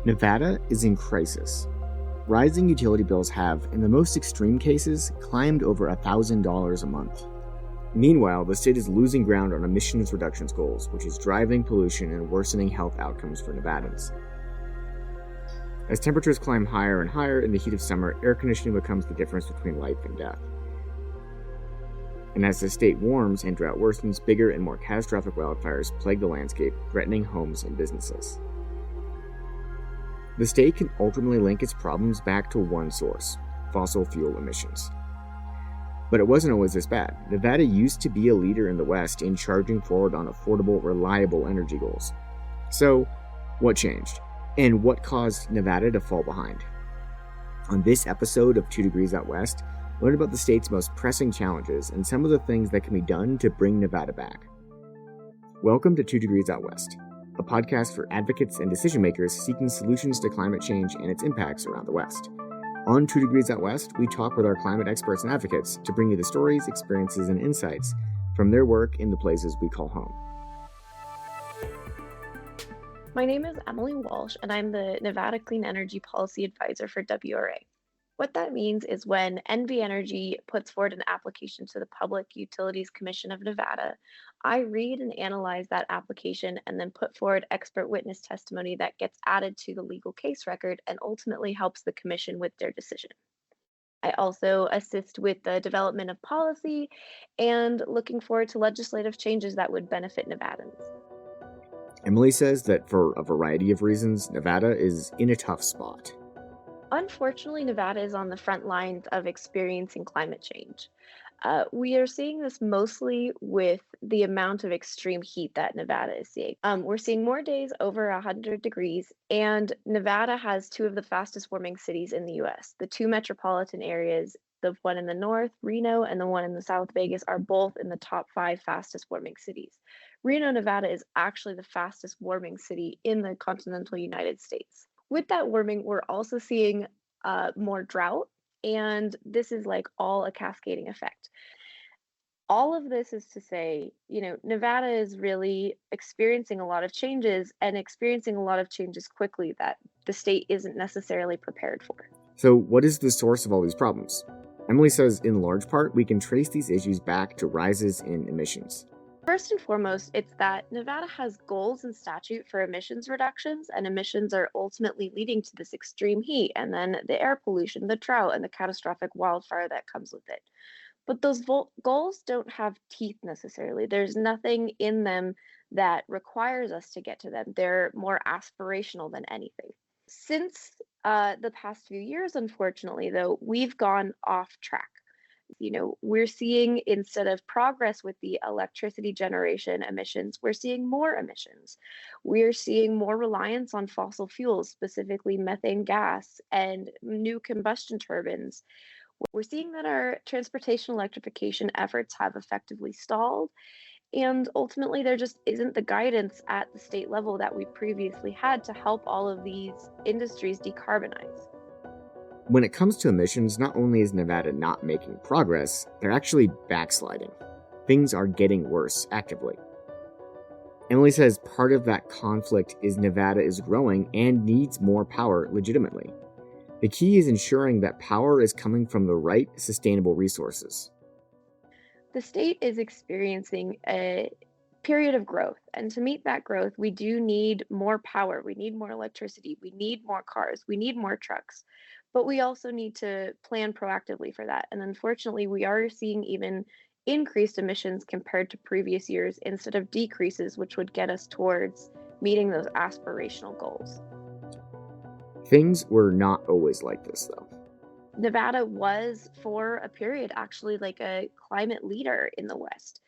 Nevada is in crisis. Rising utility bills have, in the most extreme cases, climbed over $1,000 a month. Meanwhile, the state is losing ground on emissions reductions goals, which is driving pollution and worsening health outcomes for Nevadans. As temperatures climb higher and higher in the heat of summer, air conditioning becomes the difference between life and death. And as the state warms and drought worsens, bigger and more catastrophic wildfires plague the landscape, threatening homes and businesses. The state can ultimately link its problems back to one source: fossil fuel emissions. But it wasn't always this bad. Nevada used to be a leader in the West in charging forward on affordable, reliable energy goals. So, what changed? And what caused Nevada to fall behind? On this episode of 2 Degrees Out West, learn about the state's most pressing challenges and some of the things that can be done to bring Nevada back. Welcome to 2 Degrees Out West, a podcast for advocates and decision makers seeking solutions to climate change and its impacts around the West. On 2 Degrees Out West, we talk with our climate experts and advocates to bring you the stories, experiences, and insights from their work in the places we call home. My name is Emily Walsh, and I'm the Nevada Clean Energy Policy Advisor for WRA. What that means is when NV Energy puts forward an application to the Public Utilities Commission of Nevada, I read and analyze that application and then put forward expert witness testimony that gets added to the legal case record and ultimately helps the commission with their decision. I also assist with the development of policy and looking forward to legislative changes that would benefit Nevadans. Emily says that for a variety of reasons, Nevada is in a tough spot. Unfortunately, Nevada is on the front lines of experiencing climate change. We are seeing this mostly with the amount of extreme heat that Nevada is seeing. We're seeing more days over 100 degrees, and Nevada has two of the fastest warming cities in the US. The two metropolitan areas, the one in the north, Reno, and the one in the south, Vegas, are both in the top 5 fastest warming cities. Reno, Nevada is actually the fastest warming city in the continental United States. With that warming, we're also seeing more drought, and this is like all a cascading effect. All of this is to say, Nevada is really experiencing a lot of changes and experiencing a lot of changes quickly that the state isn't necessarily prepared for. So, what is the source of all these problems? Emily says, in large part, we can trace these issues back to rises in emissions. First and foremost, it's that Nevada has goals and statute for emissions reductions, and emissions are ultimately leading to this extreme heat, and then the air pollution, the drought, and the catastrophic wildfire that comes with it. But those goals don't have teeth necessarily. There's nothing in them that requires us to get to them. They're more aspirational than anything. Since the past few years, unfortunately, though, we've gone off track. We're seeing, instead of progress with the electricity generation emissions, we're seeing more emissions. We're seeing more reliance on fossil fuels, specifically methane gas and new combustion turbines. We're seeing that our transportation electrification efforts have effectively stalled, and ultimately there just isn't the guidance at the state level that we previously had to help all of these industries decarbonize. When it comes to emissions, not only is Nevada not making progress, they're actually backsliding. Things are getting worse actively. Emily says part of that conflict is Nevada is growing and needs more power legitimately. The key is ensuring that power is coming from the right sustainable resources. The state is experiencing a period of growth, and to meet that growth, we do need more power, we need more electricity, we need more cars, we need more trucks. But we also need to plan proactively for that. And unfortunately, we are seeing even increased emissions compared to previous years instead of decreases, which would get us towards meeting those aspirational goals. Things were not always like this, though. Nevada was, for a period, actually like a climate leader in the West.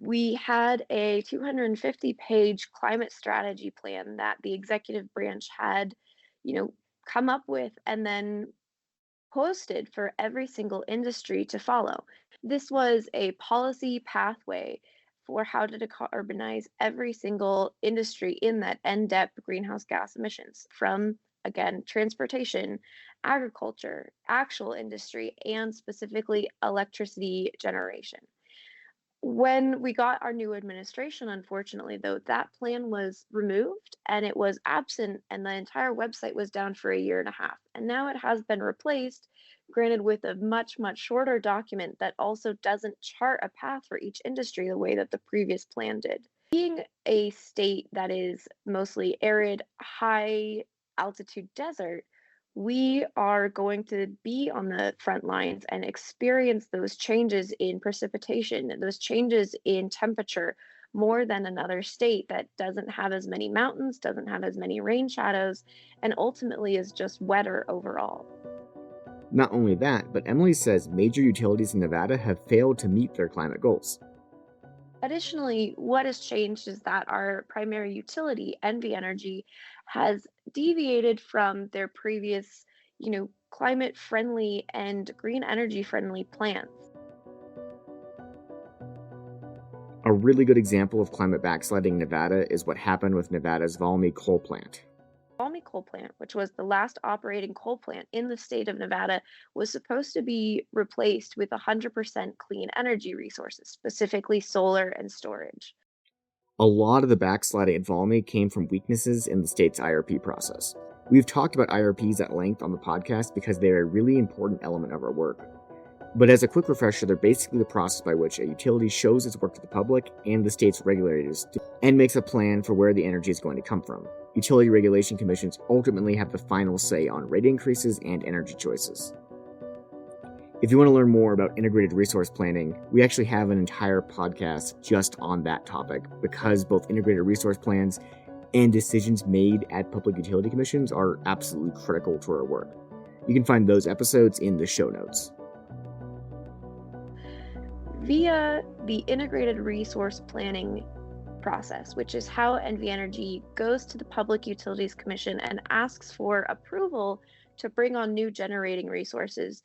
We had a 250-page climate strategy plan that the executive branch had, come up with and then posted for every single industry to follow. This was a policy pathway for how to decarbonize every single industry in that end-depth greenhouse gas emissions from, again, transportation, agriculture, actual industry, and specifically electricity generation. When we got our new administration, unfortunately, though, that plan was removed and it was absent, and the entire website was down for a year and a half. And now it has been replaced, granted, with a much, much shorter document that also doesn't chart a path for each industry the way that the previous plan did. Being a state that is mostly arid, high altitude desert, we are going to be on the front lines and experience those changes in precipitation, those changes in temperature more than another state that doesn't have as many mountains, doesn't have as many rain shadows, and ultimately is just wetter overall. Not only that, but Emily says major utilities in Nevada have failed to meet their climate goals. Additionally, what has changed is that our primary utility, NV Energy, has deviated from their previous, climate friendly and green energy friendly plans. A really good example of climate backsliding in Nevada is what happened with Nevada's Valmy coal plant. Valmy coal plant, which was the last operating coal plant in the state of Nevada, was supposed to be replaced with 100% clean energy resources, specifically solar and storage. A lot of the backsliding at Valmy came from weaknesses in the state's IRP process. We've talked about IRPs at length on the podcast because they're a really important element of our work. But as a quick refresher, they're basically the process by which a utility shows its work to the public and the state's regulators and makes a plan for where the energy is going to come from. Utility regulation commissions ultimately have the final say on rate increases and energy choices. If you want to learn more about integrated resource planning, we actually have an entire podcast just on that topic because both integrated resource plans and decisions made at public utility commissions are absolutely critical to our work. You can find those episodes in the show notes. Via the integrated resource planning process, which is how NV Energy goes to the Public Utilities Commission and asks for approval to bring on new generating resources,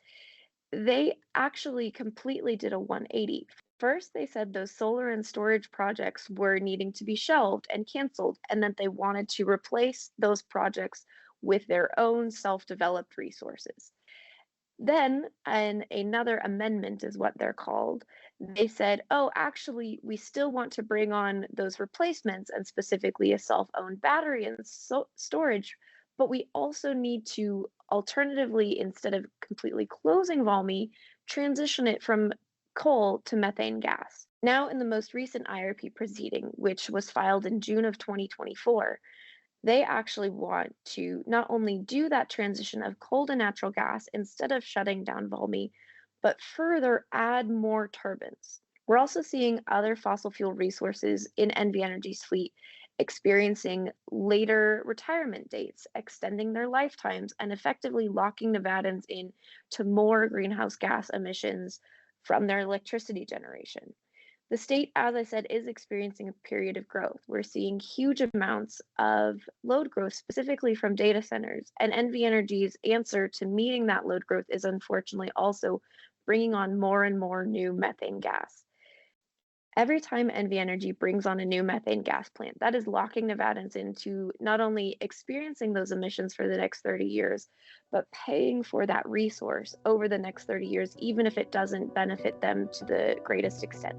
they actually completely did a 180. First, they said those solar and storage projects were needing to be shelved and canceled, and that they wanted to replace those projects with their own self-developed resources. Then, and another amendment is what they're called, they said, oh, actually, we still want to bring on those replacements and specifically a self-owned battery and storage, but we also need to alternatively, instead of completely closing Valmy, transition it from coal to methane gas. Now, in the most recent IRP proceeding, which was filed in June of 2024, they actually want to not only do that transition of coal to natural gas instead of shutting down Valmy, but further add more turbines. We're also seeing other fossil fuel resources in NV Energy's fleet experiencing later retirement dates, extending their lifetimes, and effectively locking Nevadans in to more greenhouse gas emissions from their electricity generation. The state, as I said, is experiencing a period of growth. We're seeing huge amounts of load growth, specifically from data centers, and NV Energy's answer to meeting that load growth is unfortunately also bringing on more and more new methane gas. Every time NV Energy brings on a new methane gas plant, that is locking Nevadans into not only experiencing those emissions for the next 30 years, but paying for that resource over the next 30 years, even if it doesn't benefit them to the greatest extent.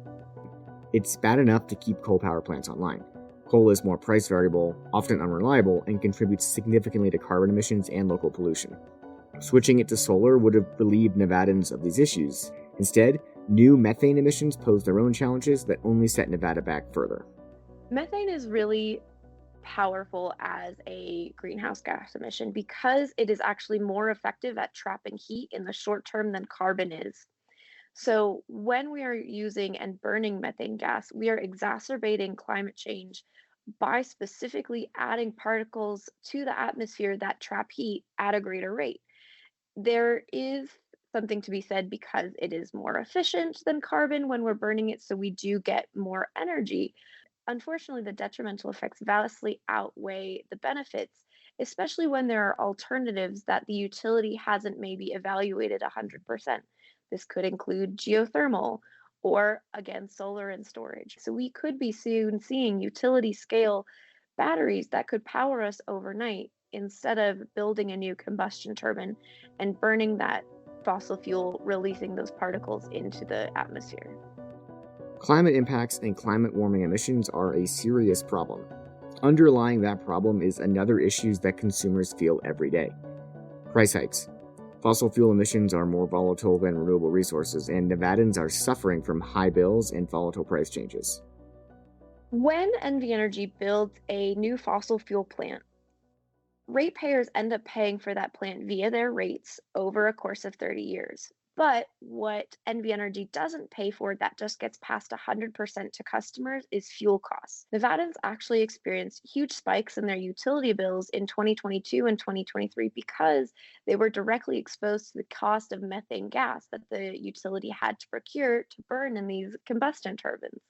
It's bad enough to keep coal power plants online. Coal is more price variable, often unreliable, and contributes significantly to carbon emissions and local pollution. Switching it to solar would have relieved Nevadans of these issues. Instead, new methane emissions pose their own challenges that only set Nevada back further. Methane is really powerful as a greenhouse gas emission because it is actually more effective at trapping heat in the short term than carbon is. So when we are using and burning methane gas, we are exacerbating climate change by specifically adding particles to the atmosphere that trap heat at a greater rate. There is something to be said because it is more efficient than carbon when we're burning it, so we do get more energy. Unfortunately, the detrimental effects vastly outweigh the benefits, especially when there are alternatives that the utility hasn't maybe evaluated 100%. This could include geothermal or, again, solar and storage. So we could be soon seeing utility scale batteries that could power us overnight instead of building a new combustion turbine and burning that fossil fuel, releasing those particles into the atmosphere. Climate impacts and climate warming emissions are a serious problem. Underlying that problem is another issue that consumers feel every day: price hikes. Fossil fuel emissions are more volatile than renewable resources, and Nevadans are suffering from high bills and volatile price changes. When NV Energy builds a new fossil fuel plant, ratepayers end up paying for that plant via their rates over a course of 30 years. But what NV Energy doesn't pay for that just gets passed 100% to customers is fuel costs. Nevadans actually experienced huge spikes in their utility bills in 2022 and 2023 because they were directly exposed to the cost of methane gas that the utility had to procure to burn in these combustion turbines.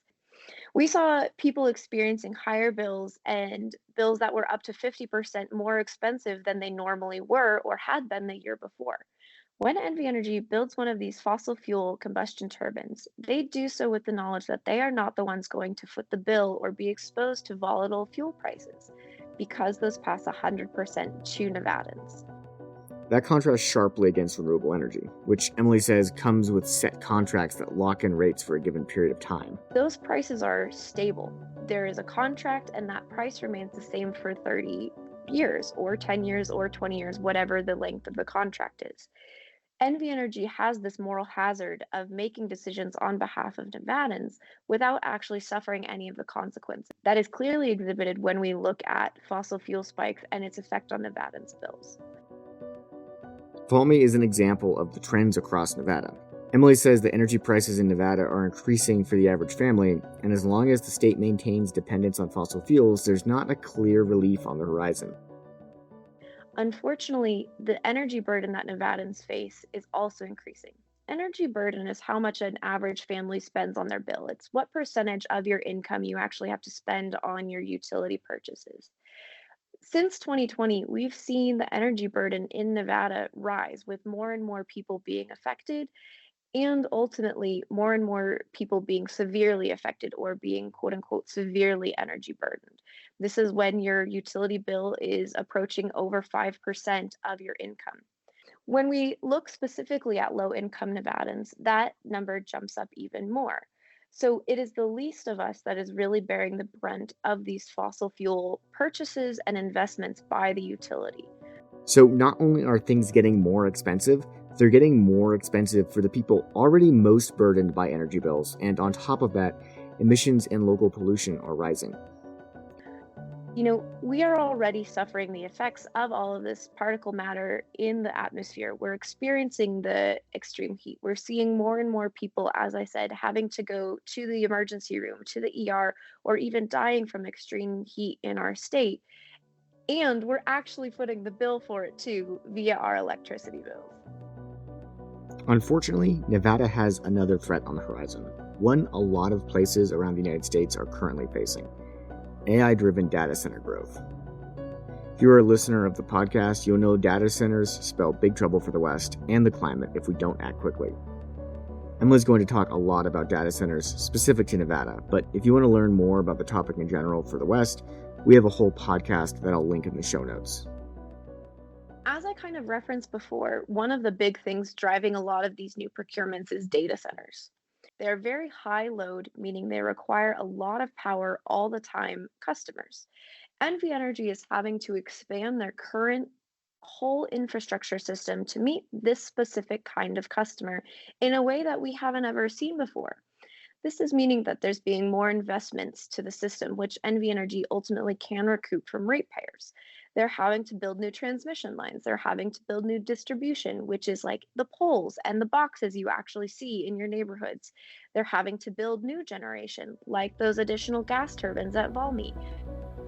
We saw people experiencing higher bills and bills that were up to 50% more expensive than they normally were or had been the year before. When NV Energy builds one of these fossil fuel combustion turbines, they do so with the knowledge that they are not the ones going to foot the bill or be exposed to volatile fuel prices because those pass 100% to Nevadans. That contrasts sharply against renewable energy, which Emily says comes with set contracts that lock in rates for a given period of time. Those prices are stable. There is a contract, and that price remains the same for 30 years, or 10 years, or 20 years, whatever the length of the contract is. NV Energy has this moral hazard of making decisions on behalf of Nevadans without actually suffering any of the consequences. That is clearly exhibited when we look at fossil fuel spikes and its effect on Nevadans' bills. Valmy is an example of the trends across Nevada. Emily says the energy prices in Nevada are increasing for the average family, and as long as the state maintains dependence on fossil fuels, there's not a clear relief on the horizon. Unfortunately, the energy burden that Nevadans face is also increasing. Energy burden is how much an average family spends on their bill. It's what percentage of your income you actually have to spend on your utility purchases. Since 2020, we've seen the energy burden in Nevada rise with more and more people being affected and ultimately more and more people being severely affected or being quote unquote severely energy burdened. This is when your utility bill is approaching over 5% of your income. When we look specifically at low income Nevadans, that number jumps up even more. So it is the least of us that is really bearing the brunt of these fossil fuel purchases and investments by the utility. So not only are things getting more expensive, they're getting more expensive for the people already most burdened by energy bills, and on top of that, emissions and local pollution are rising. We are already suffering the effects of all of this particle matter in the atmosphere. We're experiencing the extreme heat. We're seeing more and more people, as I said, having to go to the emergency room, to the ER, or even dying from extreme heat in our state. And we're actually footing the bill for it too via our electricity bills. Unfortunately, Nevada has another threat on the horizon, one a lot of places around the United States are currently facing: AI-driven data center growth. If you're a listener of the podcast, you'll know data centers spell big trouble for the West and the climate if we don't act quickly. Emily's going to talk a lot about data centers specific to Nevada, but if you want to learn more about the topic in general for the West, we have a whole podcast that I'll link in the show notes. As I kind of referenced before, one of the big things driving a lot of these new procurements is data centers. They're very high load, meaning they require a lot of power all the time customers. NV Energy is having to expand their current whole infrastructure system to meet this specific kind of customer in a way that we haven't ever seen before. This is meaning that there's being more investments to the system, which NV Energy ultimately can recoup from ratepayers. They're having to build new transmission lines. They're having to build new distribution, which is like the poles and the boxes you actually see in your neighborhoods. They're having to build new generation, like those additional gas turbines at Valmy.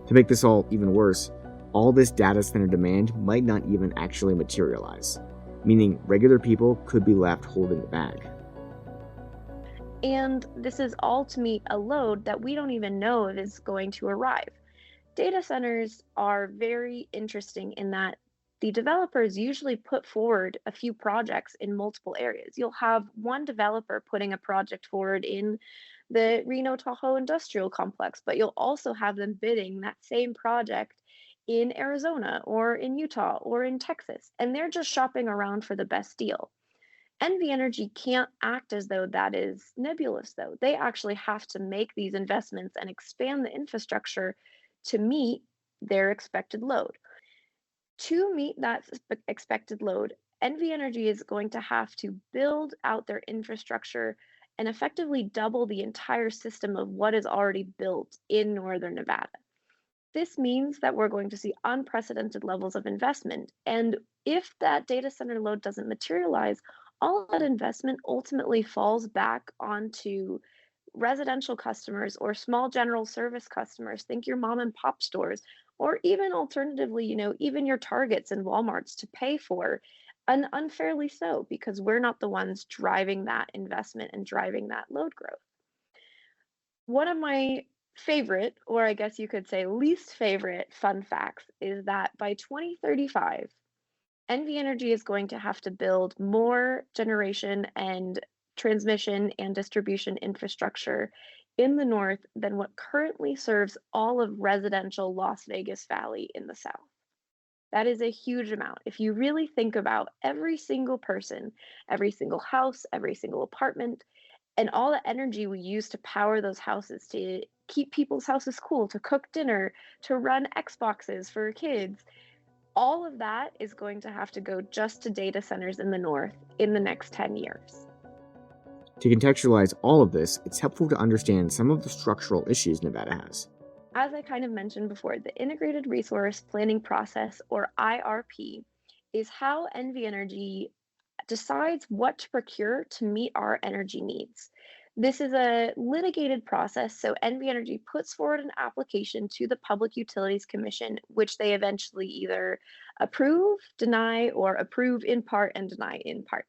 To make this all even worse, all this data center demand might not even actually materialize, meaning regular people could be left holding the bag. And this is all to meet a load that we don't even know if is going to arrive. Data centers are very interesting in that the developers usually put forward a few projects in multiple areas. You'll have one developer putting a project forward in the Reno Tahoe Industrial Complex, but you'll also have them bidding that same project in Arizona or in Utah or in Texas, and they're just shopping around for the best deal. NV Energy can't act as though that is nebulous, though. They actually have to make these investments and expand the infrastructure to meet their expected load. To meet that expected load, NV Energy is going to have to build out their infrastructure and effectively double the entire system of what is already built in northern Nevada. This means that we're going to see unprecedented levels of investment. And if that data center load doesn't materialize, all of that investment ultimately falls back onto residential customers or small general service customers. Think your mom and pop stores, or even alternatively, even your Targets and Walmarts to pay for, and unfairly so, because we're not the ones driving that investment and driving that load growth. One of my favorite, or I guess you could say least favorite, fun facts is that by 2035, NV Energy is going to have to build more generation and transmission and distribution infrastructure in the north than what currently serves all of residential Las Vegas Valley in the south. That is a huge amount. If you really think about every single person, every single house, every single apartment, and all the energy we use to power those houses, to keep people's houses cool, to cook dinner, to run Xboxes for kids, all of that is going to have to go just to data centers in the north in the next 10 years. To contextualize all of this, it's helpful to understand some of the structural issues Nevada has. As I kind of mentioned before, the Integrated Resource Planning Process, or IRP, is how NV Energy decides what to procure to meet our energy needs. This is a litigated process, so NV Energy puts forward an application to the Public Utilities Commission, which they eventually either approve, deny, or approve in part and deny in part.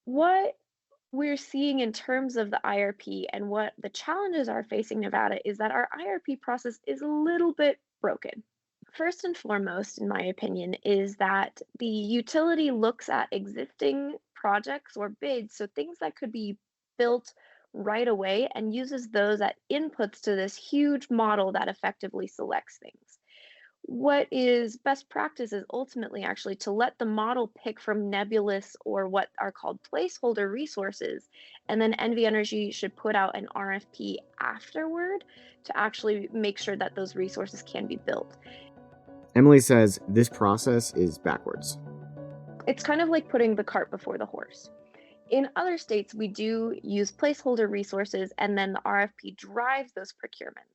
What we're seeing in terms of the IRP and what the challenges are facing Nevada is that our IRP process is a little bit broken. First and foremost, in my opinion, is that the utility looks at existing projects or bids, so things that could be built right away, and uses those as inputs to this huge model that effectively selects things. What is best practice is ultimately actually to let the model pick from nebulous or what are called placeholder resources, and then NV Energy should put out an RFP afterward to actually make sure that those resources can be built. Emily says this process is backwards. It's kind of like putting the cart before the horse. In other states, we do use placeholder resources, and then the RFP drives those procurements.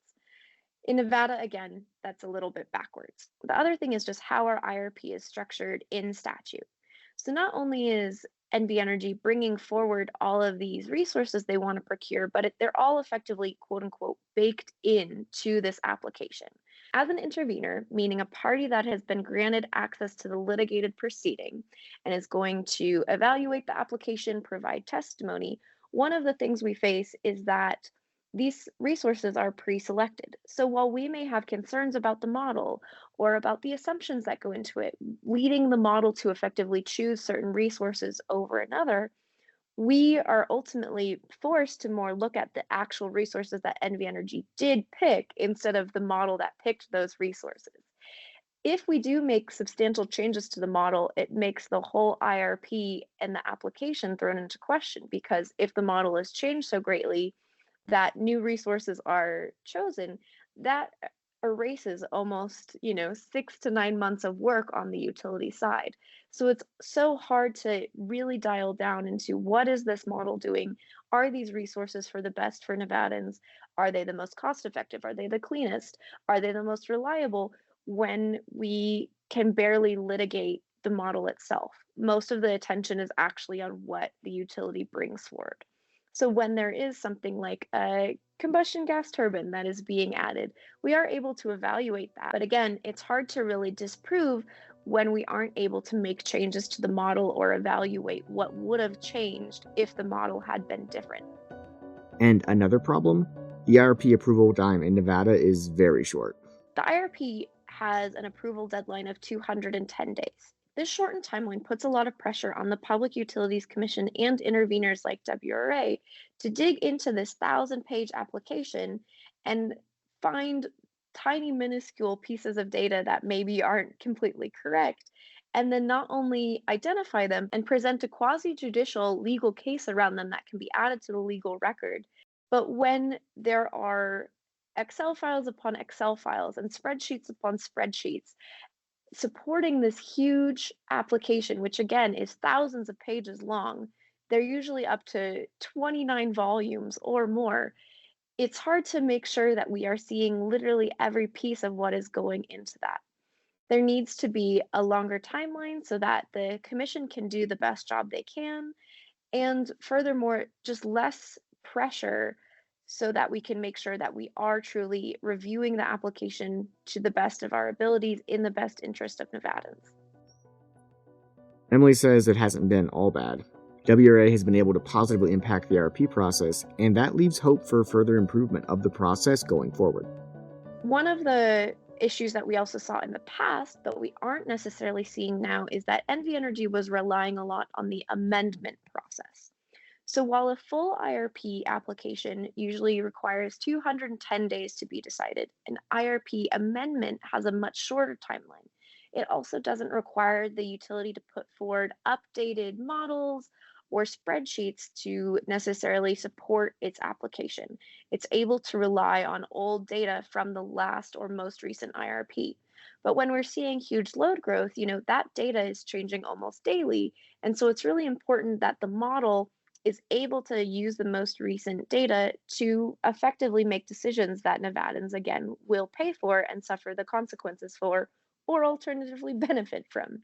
In Nevada, again, that's a little bit backwards. The other thing is just how our IRP is structured in statute. So not only is NV Energy bringing forward all of these resources they want to procure, but they're all effectively, quote unquote, baked into this application. As an intervener, meaning a party that has been granted access to the litigated proceeding and is going to evaluate the application, provide testimony, one of the things we face is that these resources are pre-selected. So while we may have concerns about the model or about the assumptions that go into it, leading the model to effectively choose certain resources over another, we are ultimately forced to more look at the actual resources that NV Energy did pick instead of the model that picked those resources. If we do make substantial changes to the model, it makes the whole IRP and the application thrown into question, because if the model is changed so greatly that new resources are chosen, that erases almost, 6 to 9 months of work on the utility side. So it's so hard to really dial down into what is this model doing? Are these resources for the best for Nevadans? Are they the most cost effective? Are they the cleanest? Are they the most reliable? When we can barely litigate the model itself, most of the attention is actually on what the utility brings forward. So when there is something like a combustion gas turbine that is being added, we are able to evaluate that. But again, it's hard to really disprove when we aren't able to make changes to the model or evaluate what would have changed if the model had been different. And another problem, the IRP approval time in Nevada is very short. The IRP has an approval deadline of 210 days. This shortened timeline puts a lot of pressure on the Public Utilities Commission and interveners like WRA to dig into this 1,000-page application and find tiny, minuscule pieces of data that maybe aren't completely correct, and then not only identify them and present a quasi-judicial legal case around them that can be added to the legal record, but when there are Excel files upon Excel files and spreadsheets upon spreadsheets supporting this huge application, which again is thousands of pages long, they're usually up to 29 volumes or more. It's hard to make sure that we are seeing literally every piece of what is going into that. There needs to be a longer timeline so that the commission can do the best job they can. And furthermore, just less pressure so that we can make sure that we are truly reviewing the application to the best of our abilities in the best interest of Nevadans. Emily says it hasn't been all bad. WRA has been able to positively impact the IRP process, and that leaves hope for further improvement of the process going forward. One of the issues that we also saw in the past, but we aren't necessarily seeing now, is that NV Energy was relying a lot on the amendment process. So while a full IRP application usually requires 210 days to be decided, an IRP amendment has a much shorter timeline. It also doesn't require the utility to put forward updated models or spreadsheets to necessarily support its application. It's able to rely on old data from the last or most recent IRP. But when we're seeing huge load growth, that data is changing almost daily. And so it's really important that the model is able to use the most recent data to effectively make decisions that Nevadans, again, will pay for and suffer the consequences for, or alternatively benefit from.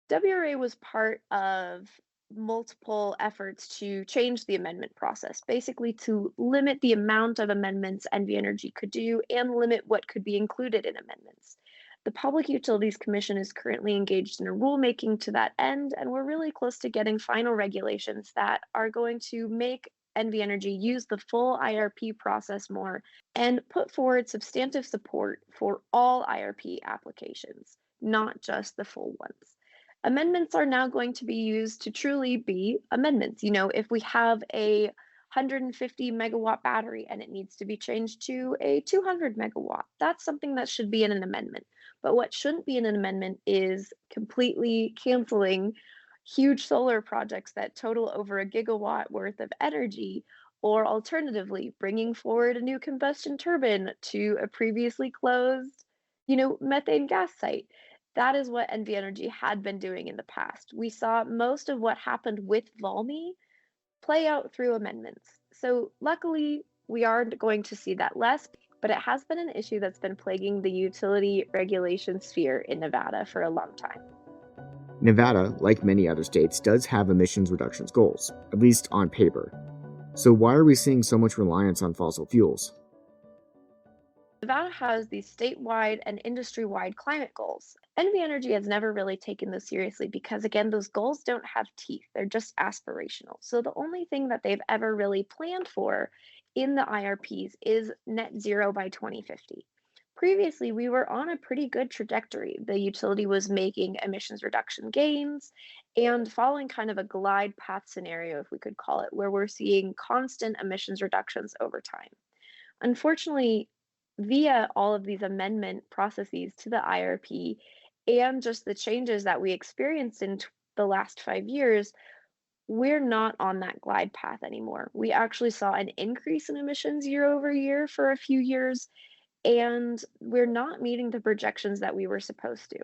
WRA was part of multiple efforts to change the amendment process, basically to limit the amount of amendments NV Energy could do and limit what could be included in amendments. The Public Utilities Commission is currently engaged in a rulemaking to that end, and we're really close to getting final regulations that are going to make NV Energy use the full IRP process more and put forward substantive support for all IRP applications, not just the full ones. Amendments are now going to be used to truly be amendments. If we have a 150 megawatt battery and it needs to be changed to a 200 megawatt, that's something that should be in an amendment. But what shouldn't be in an amendment is completely canceling huge solar projects that total over a gigawatt worth of energy, or alternatively, bringing forward a new combustion turbine to a previously closed, methane gas site. That is what NV Energy had been doing in the past. We saw most of what happened with Valmy play out through amendments. So luckily, we are going to see that less, but it has been an issue that's been plaguing the utility regulation sphere in Nevada for a long time. Nevada, like many other states, does have emissions reductions goals, at least on paper. So why are we seeing so much reliance on fossil fuels? Nevada has these statewide and industry-wide climate goals. NV Energy has never really taken those seriously because, again, those goals don't have teeth. They're just aspirational. So the only thing that they've ever really planned for in the IRPs is net zero by 2050. Previously, we were on a pretty good trajectory. The utility was making emissions reduction gains and following kind of a glide path scenario, if we could call it, where we're seeing constant emissions reductions over time. Unfortunately, via all of these amendment processes to the IRP and just the changes that we experienced in the last 5 years, we're not on that glide path anymore. We actually saw an increase in emissions year over year for a few years, and we're not meeting the projections that we were supposed to.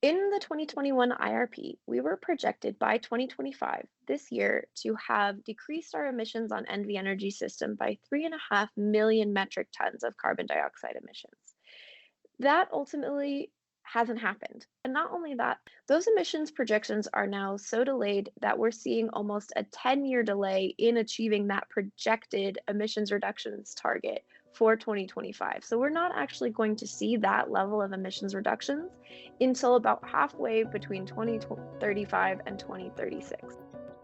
In the 2021 IRP, we were projected by 2025, this year, to have decreased our emissions on NV Energy system by 3.5 million metric tons of carbon dioxide emissions. That ultimately hasn't happened. And not only that, those emissions projections are now so delayed that we're seeing almost a 10-year delay in achieving that projected emissions reductions target for 2025. So we're not actually going to see that level of emissions reductions until about halfway between 2035 and 2036.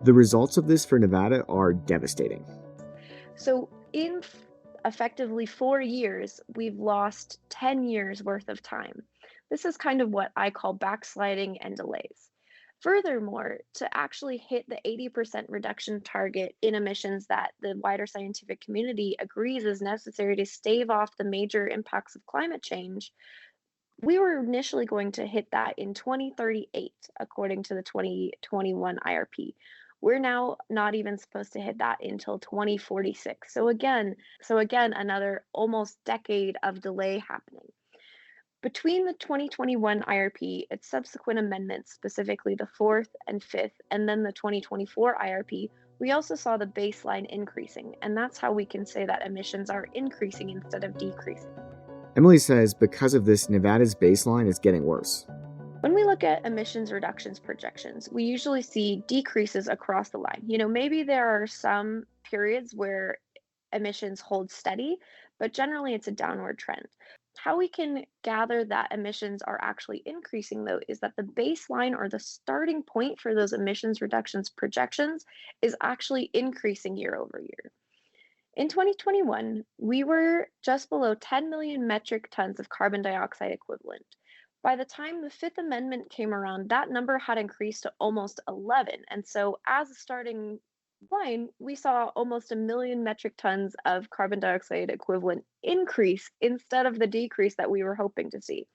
The results of this for Nevada are devastating. So in effectively 4 years, we've lost 10 years worth of time. This is kind of what I call backsliding and delays. Furthermore, to actually hit the 80% reduction target in emissions that the wider scientific community agrees is necessary to stave off the major impacts of climate change, We were initially going to hit that in 2038, according to the 2021 IRP. We're now not even supposed to hit that until 2046. So again, another almost decade of delay happening. Between the 2021 IRP, its subsequent amendments, specifically the fourth and fifth, and then the 2024 IRP, we also saw the baseline increasing, and that's how we can say that emissions are increasing instead of decreasing. Emily says because of this, Nevada's baseline is getting worse. When we look at emissions reductions projections, we usually see decreases across the line. Maybe there are some periods where emissions hold steady, but generally it's a downward trend. How we can gather that emissions are actually increasing, though, is that the baseline or the starting point for those emissions reductions projections is actually increasing year over year. In 2021, we were just below 10 million metric tons of carbon dioxide equivalent. By the time the Fifth Amendment came around, that number had increased to almost 11. And so, as a starting line, we saw almost a million metric tons of carbon dioxide equivalent increase instead of the decrease that we were hoping to see.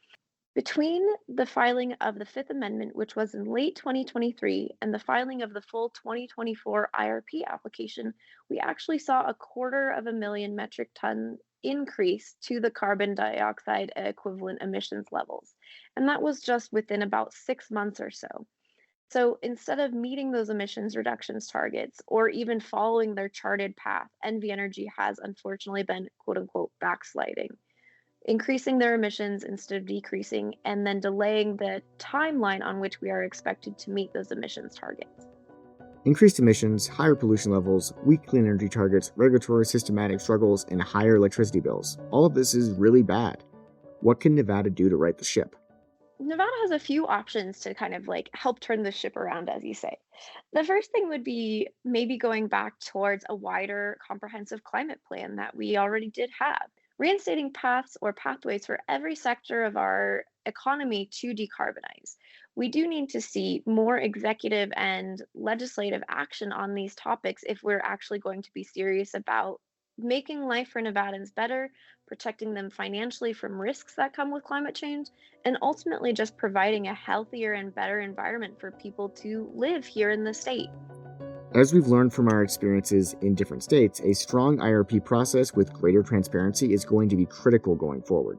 Between the filing of the Fifth Amendment, which was in late 2023, and the filing of the full 2024 IRP application, we actually saw a 250,000 metric ton increase to the carbon dioxide equivalent emissions levels. And that was just within about 6 months or so. So instead of meeting those emissions reductions targets or even following their charted path, NV Energy has unfortunately been quote unquote backsliding, increasing their emissions instead of decreasing, and then delaying the timeline on which we are expected to meet those emissions targets. Increased emissions, higher pollution levels, weak clean energy targets, regulatory systematic struggles, and higher electricity bills. All of this is really bad. What can Nevada do to right the ship? Nevada has a few options to kind of help turn the ship around, as you say. The first thing would be maybe going back towards a wider, comprehensive climate plan that we already did have, reinstating paths or pathways for every sector of our economy to decarbonize. We do need to see more executive and legislative action on these topics if we're actually going to be serious about making life for Nevadans better, protecting them financially from risks that come with climate change, and ultimately just providing a healthier and better environment for people to live here in the state. As we've learned from our experiences in different states, a strong IRP process with greater transparency is going to be critical going forward.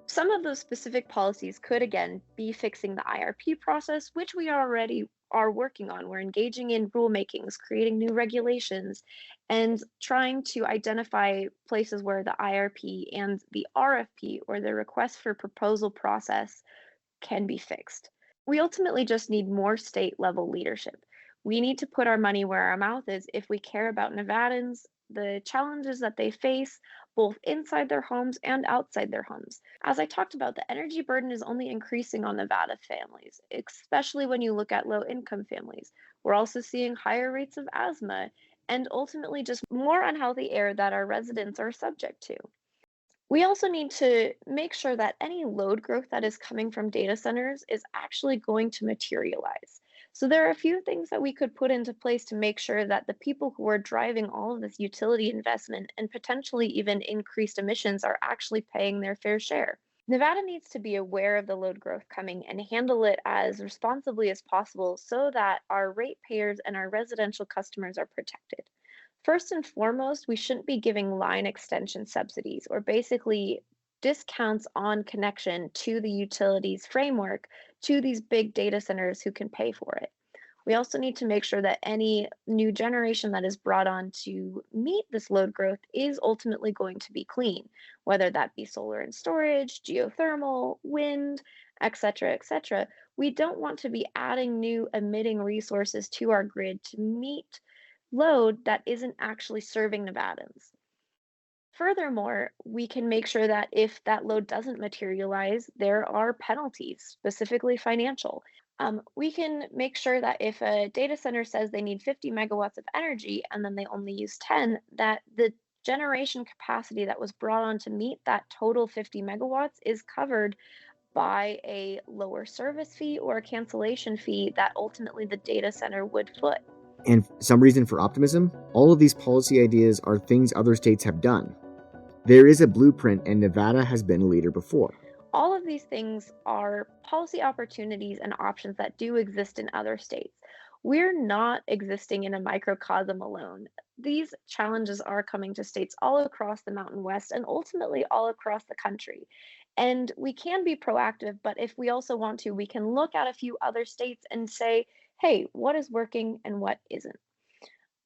Some of those specific policies could, again, be fixing the IRP process, which we already are working on. We're engaging in rulemakings, creating new regulations, and trying to identify places where the IRP and the RFP, or the request for proposal process, can be fixed. We ultimately just need more state level leadership. We need to put our money where our mouth is if we care about Nevadans, the challenges that they face, both inside their homes and outside their homes. As I talked about, the energy burden is only increasing on Nevada families, especially when you look at low income families. We're also seeing higher rates of asthma and ultimately just more unhealthy air that our residents are subject to. We also need to make sure that any load growth that is coming from data centers is actually going to materialize. So there are a few things that we could put into place to make sure that the people who are driving all of this utility investment and potentially even increased emissions are actually paying their fair share. Nevada needs to be aware of the load growth coming and handle it as responsibly as possible so that our ratepayers and our residential customers are protected. First and foremost, we shouldn't be giving line extension subsidies or basically discounts on connection to the utilities framework to these big data centers who can pay for it. We also need to make sure that any new generation that is brought on to meet this load growth is ultimately going to be clean, whether that be solar and storage, geothermal, wind, etc., etc. We don't want to be adding new emitting resources to our grid to meet load that isn't actually serving Nevadans. Furthermore, we can make sure that if that load doesn't materialize, there are penalties, specifically financial. We can make sure that if a data center says they need 50 megawatts of energy and then they only use 10, that the generation capacity that was brought on to meet that total 50 megawatts is covered by a lower service fee or a cancellation fee that ultimately the data center would foot. And some reason for optimism? All of these policy ideas are things other states have done. There is a blueprint, and Nevada has been a leader before. All of these things are policy opportunities and options that do exist in other states. We're not existing in a microcosm alone. These challenges are coming to states all across the Mountain West and ultimately all across the country. And we can be proactive, but if we also want to, we can look at a few other states and say, hey, what is working and what isn't?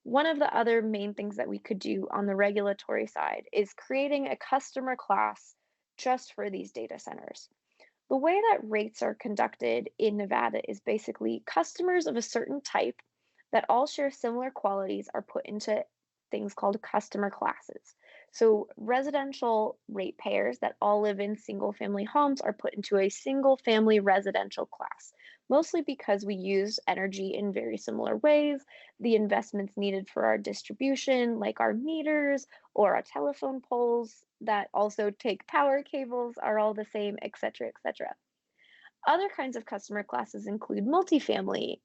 One of the other main things that we could do on the regulatory side is creating a customer class just for these data centers. The way that rates are conducted in Nevada is basically customers of a certain type that all share similar qualities are put into things called customer classes. So, residential ratepayers that all live in single family homes are put into a single family residential class, mostly because we use energy in very similar ways. The investments needed for our distribution, like our meters or our telephone poles that also take power cables, are all the same, etc., etc. Other kinds of customer classes include multifamily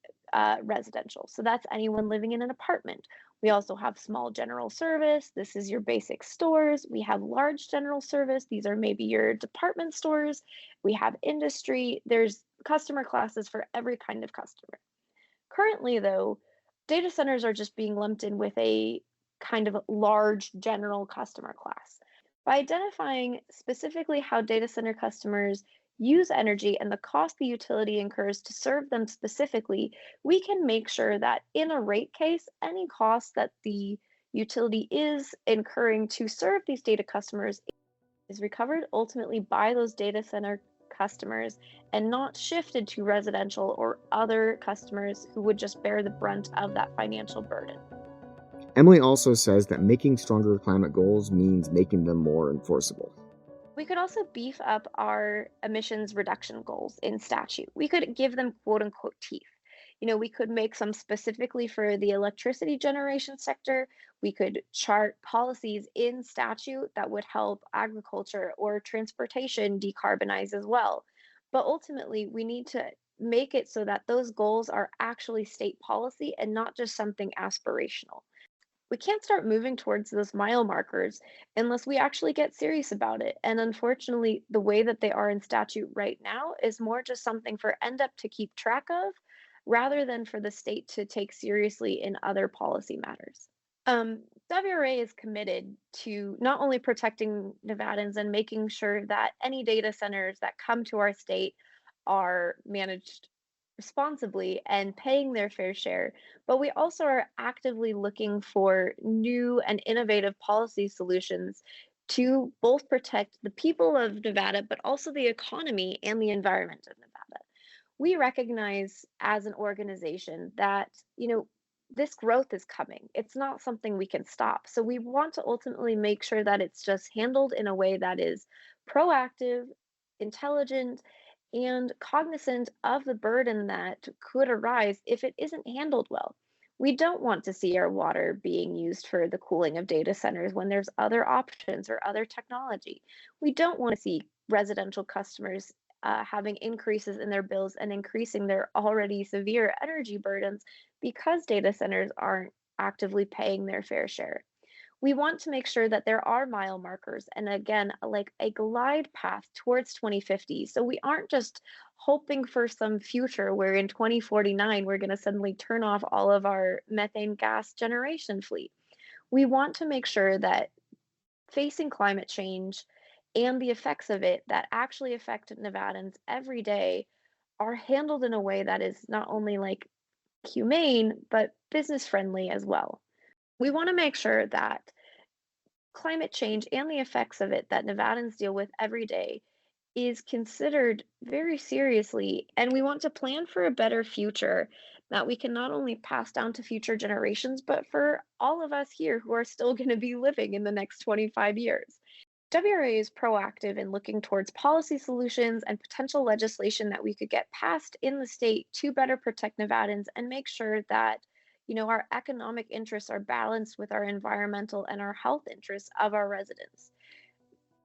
residential. So that's anyone living in an apartment. We also have small general service. This is your basic stores. We have large general service. These are maybe your department stores. We have industry. There's customer classes for every kind of customer. Currently, though, data centers are just being lumped in with a kind of large general customer class. By identifying specifically how data center customers use energy and the cost the utility incurs to serve them specifically, we can make sure that in a rate case, any cost that the utility is incurring to serve these data customers is recovered ultimately by those data center customers and not shifted to residential or other customers who would just bear the brunt of that financial burden. Emily also says that making stronger climate goals means making them more enforceable. We could also beef up our emissions reduction goals in statute. We could give them quote unquote teeth. We could make some specifically for the electricity generation sector. We could chart policies in statute that would help agriculture or transportation decarbonize as well. But ultimately, we need to make it so that those goals are actually state policy and not just something aspirational. We can't start moving towards those mile markers unless we actually get serious about it. And unfortunately, the way that they are in statute right now is more just something for NDEP to keep track of rather than for the state to take seriously in other policy matters. WRA is committed to not only protecting Nevadans and making sure that any data centers that come to our state are managed responsibly and paying their fair share, but we also are actively looking for new and innovative policy solutions to both protect the people of Nevada, but also the economy and the environment of Nevada. We recognize as an organization that, this growth is coming. It's not something we can stop. So we want to ultimately make sure that it's just handled in a way that is proactive, intelligent, and cognizant of the burden that could arise if it isn't handled well. We don't want to see our water being used for the cooling of data centers when there's other options or other technology. We don't want to see residential customers having increases in their bills and increasing their already severe energy burdens because data centers aren't actively paying their fair share. We want to make sure that there are mile markers and again, like a glide path towards 2050. So we aren't just hoping for some future where in 2049 we're going to suddenly turn off all of our methane gas generation fleet. We want to make sure that facing climate change and the effects of it that actually affect Nevadans every day are handled in a way that is not only like humane, but business friendly as well. We want to make sure that climate change and the effects of it that Nevadans deal with every day is considered very seriously. And we want to plan for a better future that we can not only pass down to future generations, but for all of us here who are still going to be living in the next 25 years. WRA is proactive in looking towards policy solutions and potential legislation that we could get passed in the state to better protect Nevadans and make sure that our economic interests are balanced with our environmental and our health interests of our residents.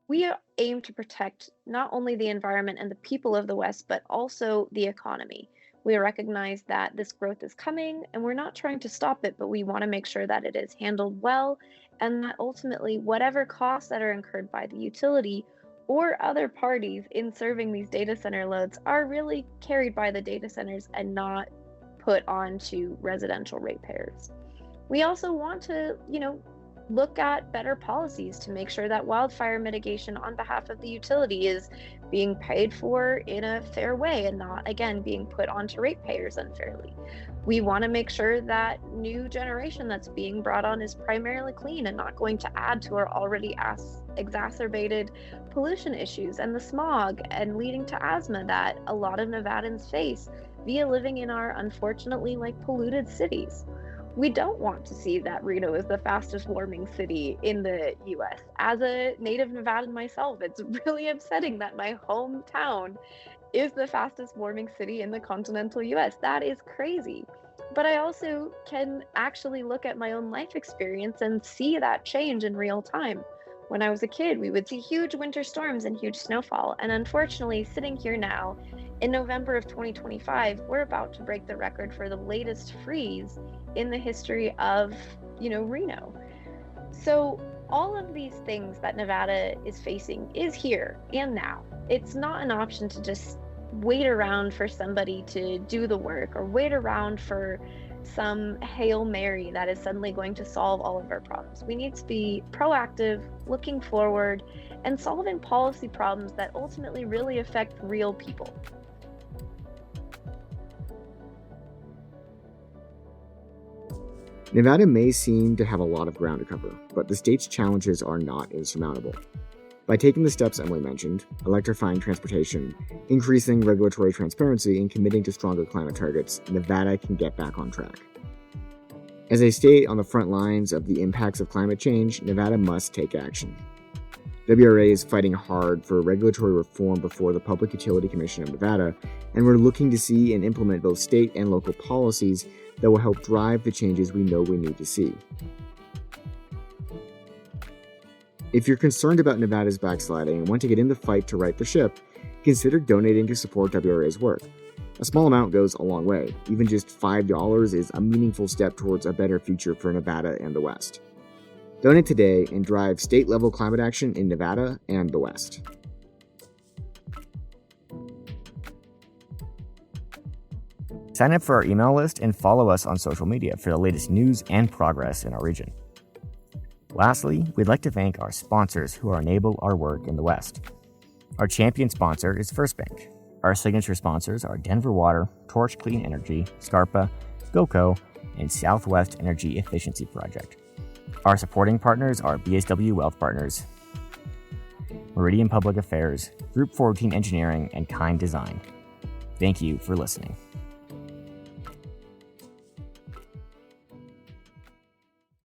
We aim to protect not only the environment and the people of the West, but also the economy. We recognize that this growth is coming and we're not trying to stop it, but we want to make sure that it is handled well and that ultimately whatever costs that are incurred by the utility or other parties in serving these data center loads are really carried by the data centers and not put onto residential ratepayers. We also want to, look at better policies to make sure that wildfire mitigation on behalf of the utility is being paid for in a fair way and not, again, being put onto ratepayers unfairly. We want to make sure that new generation that's being brought on is primarily clean and not going to add to our already exacerbated pollution issues and the smog and leading to asthma that a lot of Nevadans face via living in our unfortunately polluted cities. We don't want to see that Reno is the fastest warming city in the US. As a native Nevadan myself, it's really upsetting that my hometown is the fastest warming city in the continental US. That is crazy. But I also can actually look at my own life experience and see that change in real time. When I was a kid, we would see huge winter storms and huge snowfall. And unfortunately, sitting here now, in November of 2025, we're about to break the record for the latest freeze in the history of, Reno. So all of these things that Nevada is facing is here and now. It's not an option to just wait around for somebody to do the work or wait around for some Hail Mary that is suddenly going to solve all of our problems. We need to be proactive, looking forward, and solving policy problems that ultimately really affect real people. Nevada may seem to have a lot of ground to cover, but the state's challenges are not insurmountable. By taking the steps Emily mentioned, electrifying transportation, increasing regulatory transparency, and committing to stronger climate targets, Nevada can get back on track. As a state on the front lines of the impacts of climate change, Nevada must take action. WRA is fighting hard for regulatory reform before the Public Utility Commission of Nevada, and we're looking to see and implement both state and local policies that will help drive the changes we know we need to see. If you're concerned about Nevada's backsliding and want to get in the fight to right the ship, consider donating to support WRA's work. A small amount goes a long way. Even just $5 is a meaningful step towards a better future for Nevada and the West. Donate today and drive state-level climate action in Nevada and the West. Sign up for our email list and follow us on social media for the latest news and progress in our region. Lastly, we'd like to thank our sponsors who enable our work in the West. Our champion sponsor is First Bank. Our signature sponsors are Denver Water, Torch Clean Energy, Scarpa, GoCo, and Southwest Energy Efficiency Project. Our supporting partners are BSW Wealth Partners, Meridian Public Affairs, Group 14 Engineering, and Kind Design. Thank you for listening.